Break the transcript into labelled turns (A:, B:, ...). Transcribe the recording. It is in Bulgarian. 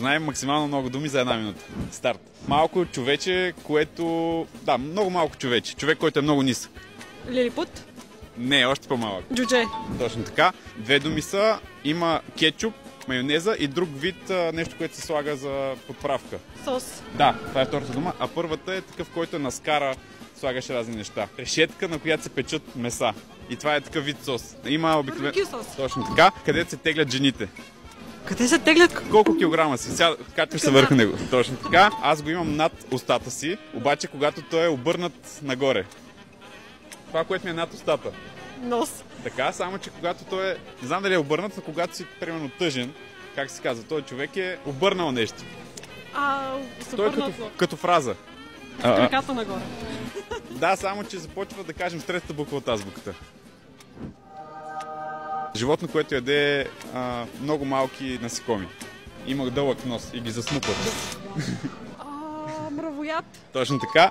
A: Знаем максимално много думи за една минута. Старт. Малко човече, което... Да, много малко човече. Човек, който е много нисък.
B: Лилипут.
A: Не, още по-малък.
B: Джудже.
A: Точно така. Две думи са. Има кетчуп, майонеза и друг вид нещо, което се слага за подправка.
B: Сос.
A: Да, това е втората дума. А първата е такъв, който на скара слагаш разни неща. Решетка, на която се печат меса. И това е такъв вид сос. Има обикновен...
B: Барбекю сос.
A: Точно така, където се теглят жените.
B: Къде се теглят?
A: Колко килограма си? Сега качваш се върху него. Точно така. Аз го имам над устата си, обаче когато той е обърнат нагоре. Това, което ми е над устата.
B: Нос.
A: Така, само че когато той е... Не знам дали е обърнат, но когато си, примерно, тъжен, как се казва, той човек е обърнал нещо. Той е като фраза.
B: Краката нагоре.
A: Да, само че започва да кажем с третата буква от азбуката. Животно, което яде много малки насекоми. Има дълъг нос и ги засмукват.
B: Мравояд.
A: Точно така.